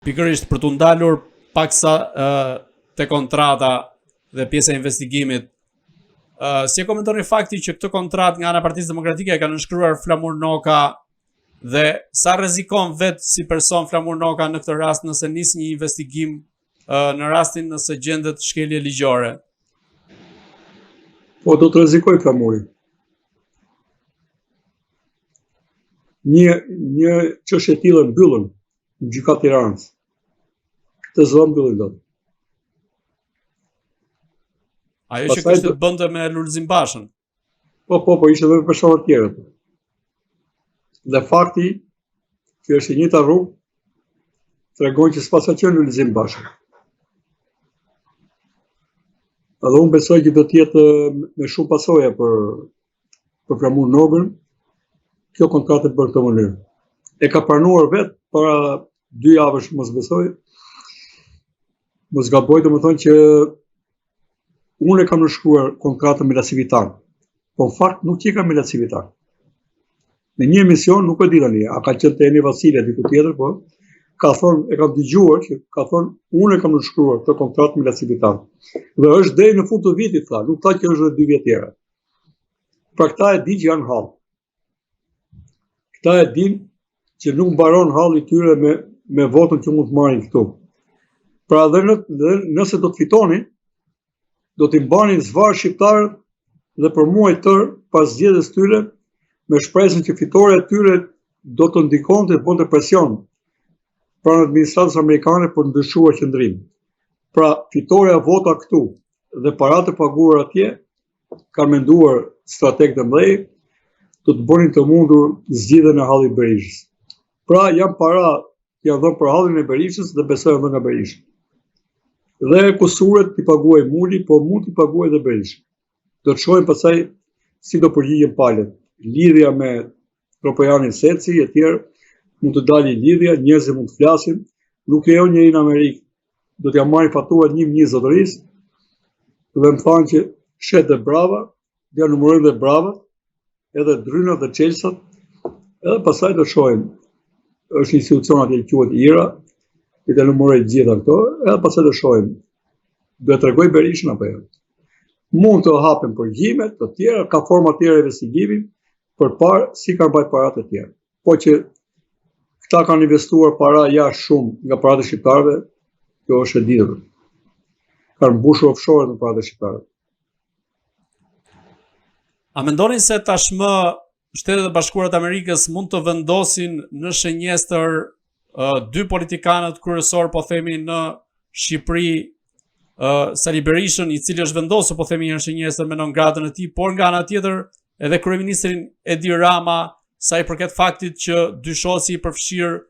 Pikërisht për t'u ndalur paksa te kontrata dhe pjesa e investigimit. Si e komentoni fakti që këtë kontratë nga ana e Partisë Demokratike ka nënshkruar Flamur Noka dhe sa rrezikon vetë si person Flamur Noka në këtë rast nëse nis një investigim në rastin nëse gjendet shkelje ligjore? Po do të rrezikoj Flamuri. Një çështje e tillë mbyllën në gjykatë Tiranës. Këtë zë mbyllën dot. Ajo që kishte të bënte me Lulzim Bashën. Po, ishte edhe personat tjerë. Dhe fakti që është e njëjta rrugë tregon që s'pas ka qenë Lulzim Basha. Edhe unë besoj që do të jetë me shumë pasoja për Flamur Nokën kjo kontratë për këtë mënyrë. E ka pranuar vetë para 2 javësh, mos besoj. Mos gaboj, domethënë që unë e kam nënshkruar kontratën me Lacivitar. Po në fakt nuk që ka me Lacivitar. Në një emision, nuk e di tani, a ka qenë te Eni Vasilja diku tjetër, po ka thonë, e kam dëgjuar që ka thonë, unë e kam nënshkruar këtë kontratë me Lacivitar. Dhe është deri në fund të vitit, tha, nuk tha që është edhe 2 vjet tjera. Pra këta e di që janë hall. Këta e din që nuk mbaron halli tyre me votën që mund të marrin këtu. Pra dhe nëse do të fitoni, do t'i mbanin zvarr shqiptarët dhe për muaj tërë pas zgjedhjes tyre me shpresën që fitoria e tyre do të ndikonte të bënte presion pranë administratës amerikane për ndryshuar qëndrim. Pra fitoria e vota këtu dhe paratë e paguara atje kanë menduar strategët e mëdhenj do të bënin të mundur zgjidhjen e hallit Berishës. Pra janë para që janë dhënë për hallin e Berishës dhe besoj edhe nga Berisha. Dhe kusuret t'i paguaj Muli, po mund t'i paguaj dhe Berisha. Do të shohim pastaj si do përgjigjen palët. Lidhja me Tropojanin Seci e tjerë mund të dalë lidhja, njerëzit mund të flasin, nuk lejon njëri në Amerikë. Do t'ja marrin fatuar 1.000 zotërisë dhe më thanë që shet dhe brava, ja numërojnë dhe bravat, edhe drynat dhe çelsat, edhe pastaj do shohim. Është një institucion atje që quhet IRA, i të numëroj gjitha këto, edhe pastaj do shohim. Do të tregoj Berishën apo jo. Mund të hapen përgjigje të tjera, ka forma të tjera investigimi, përpara si kanë bërë paratë të tjera. Po që këta kanë investuar para jashtë shumë nga paratë e shqiptarëve, kjo është e ditur. Kanë mbushur offshore në paratë e shqiptarëve. A mendoni se tashmë Shtetet e Bashkuara të Amerikës mund të vendosin në shënjestër 2 politikanët kryesor, po themi në Shqipëri, Sali Berishën, i cili është vendosur, po themi, në shënjestër me non-gratën e tij, por nga ana tjetër edhe kryeministrin Edi Rama, sa i përket faktit që dyshohet si i përfshirë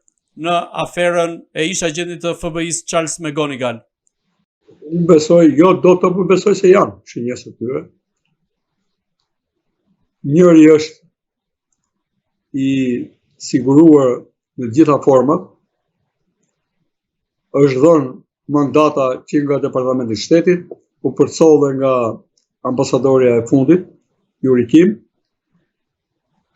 në aferën e ish agentit të FBI-s Charles McGonigal. Unë besoj, jo do të besoj se janë shënjestër tyre. Njëri është i siguruar në gjitha format, është dhënë mandata që nga Departamenti i Shtetit, u përcollë nga ambasadorja e fundit, Yuri Kim.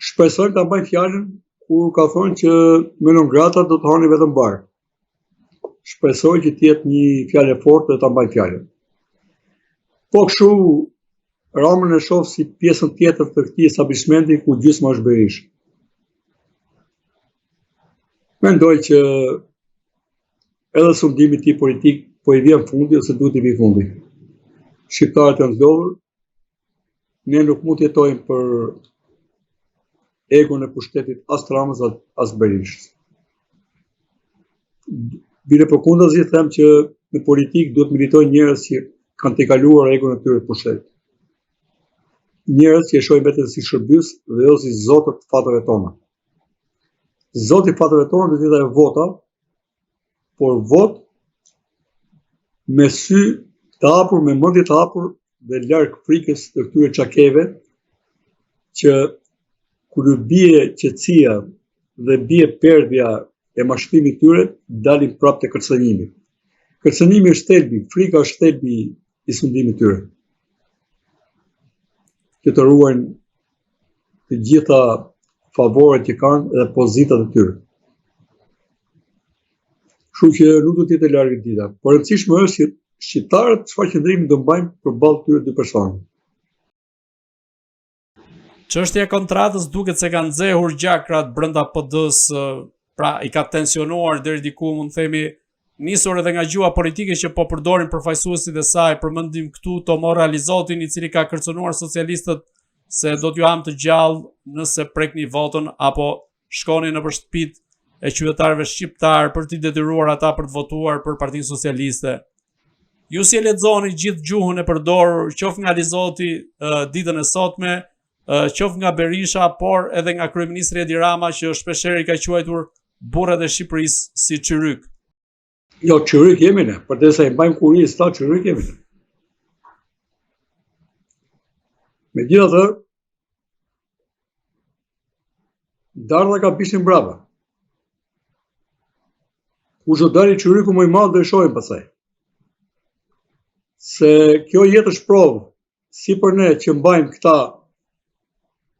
Shpresoj ta mbajnë fjalën kur ka thonë që me non-grata do të hani vetëm bar. Shpresoj që të jetë një fjalë e fortë dhe ta mbajnë fjalën. Po kështu Ramën e shoh si pjesën tjetër të këtij establishmenti ku gjysma është Berisha. Mendoj që edhe sundimi i tij politik po i vjen fundi ose duhet i vi fundi. Shqiptarët janë zgjodhur, ne nuk mund të jetojmë për egon e pushtetit as Ramës as Berishës. Bile përkundazi them që në politikë duhet militojnë njerëz që kanë tejkaluar egon e tyre të pushtetit. Njerëz që e shohin veten si shërbys dhe jo si zotër të fateve tona. Zoti i fateve tona do të jetë vota, por vot me sy të hapur, me mendje të hapur dhe larg frikës të këtyre çakeve që kur bie qetësia dhe bie perdhja e mashtrimit tyre, dalin prapë te kërcënimi. Kërcënimi është thelbi, frika është thelbi i sundimit tyre. Që të ruajnë të gjitha favoret që kanë dhe pozitat e tyre. Kështu që nuk do të jetë e largët dita. Por e rëndësishme është që shqiptarët çfarë qëndrimi do mbajnë përballë këtyre dy personave. Çështja e kontratës duket se ka nxehur gjakrat brenda PD-s, pra i ka tensionuar deri diku, mund të themi, nisur edhe nga gjua politike që po përdorin përfaqësuesit e saj. Përmendim këtu Tomo Realizotin, i cili ka kërcënuar socialistët se do t'ju ham të gjallë nëse prekni votën apo shkoni nëpër shtëpitë e qytetarëve shqiptar për t'i detyruar ata për të votuar për Partinë Socialiste. Ju si e lexoni gjithë gjuhën e përdorur, qoftë nga Alizoti ditën e sotme, qoftë nga Berisha, por edhe nga kryeministri Edi Rama, që shpeshherë i ka quajtur burrat e Shqipërisë si çyryk. Jo, çyryk jemi ne, përderisa i mbajmë kurisë ta, çyryk jemi ne. Megjithatë, dardha ka pishin brava. Kush do dalë çyryku më i madh dhe shohim pastaj. Se kjo jetë është provë, si për ne që mbajmë këta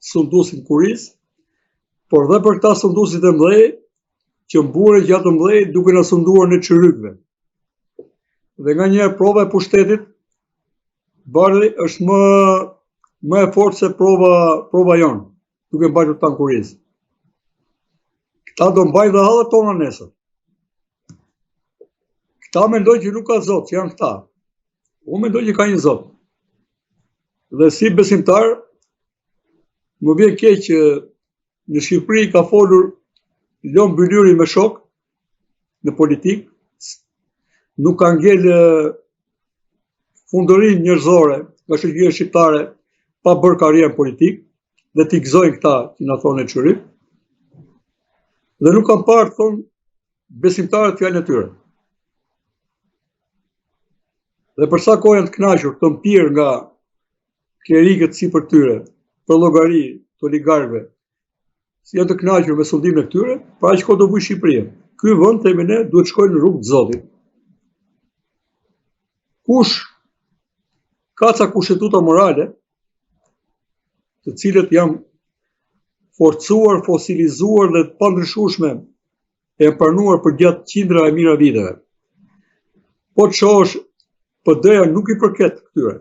sundusin kuris, por dhe për këta sundusit e mdhej, që mburen gjatë mdhej duke na sunduar në çyrykëve. Dhe nga njerë prova e pushtetit, bardhi është më e fortë se prova jonë, duke mbajtur ta në kuris. Këta do mbajnë dhe hallet tona nesër. Këta mendoj që nuk ka zot, që janë këta. Unë mendoj që ka një zot. Dhe si besimtar, më vjen keq që në Shqipëri ka folur Lon Bylyri me shok në politikë, nuk ka ngel fundërin njerëzore nga shoqëria shqiptare pa bërë karrierë politikë dhe t'i gëzojnë këta që na thonë çyryk. Dhe nuk kam parë thonë besimtarët fjalën e tyre. Dhe për sa kohë janë të kënaqur të mpirë nga klerikët si për tyre, për llogari të oligarkëve, si janë të kënaqur me sundimin e këtyre, pra aq kohë do vujë Shqipëria. Ky vend themi ne duhet shkojë në rrugë të Zotit. Kush ka ca kushtetuta morale, të cilët janë forcuar, fosilizuar dhe të pandryshueshme e pranuar për gjatë qindra e mira viteve. Po të shohësh, PD-ja nuk i përket këtyre,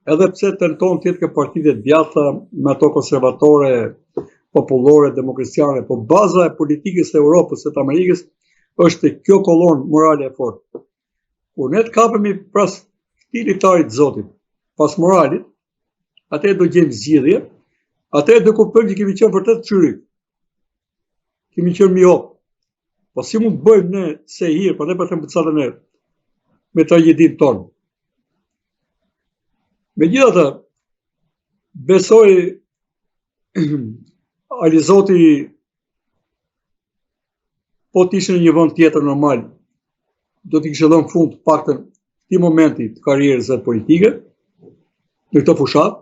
edhe pse tenton të jetë ke partitë e djatha, me ato konservatore, popullore, demokristjane, po baza e politikës e Europës e të Amerikës është kjo kolonë morale e fortë. Kur ne të kapemi pras këtij litarit Zotit, pas moralit, atëherë do gjejmë zgjidhje, atëherë do kuptojmë që kemi qenë vërtet çyryk. Kemi qenë mjop. Po si mund të bëjmë ne se hir, po ne për të mbëcatën e me tragjedin tonë. Megjithatë, besoj Alizoti po të ishte në një vend tjetër normal, do t'i kishte dhënë fund paktën këtij momenti të karrierës së politike, në këtë fushat.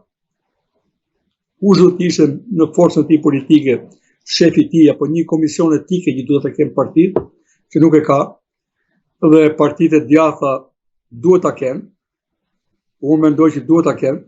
Kush do të ishte në forcën e tij politike, shefi i tij apo një komision etike që duhet ta kenë partitë, që nuk e ka, dhe partitë e djatha duhet ta kenë. Unë mendoj që duhet ta kenë.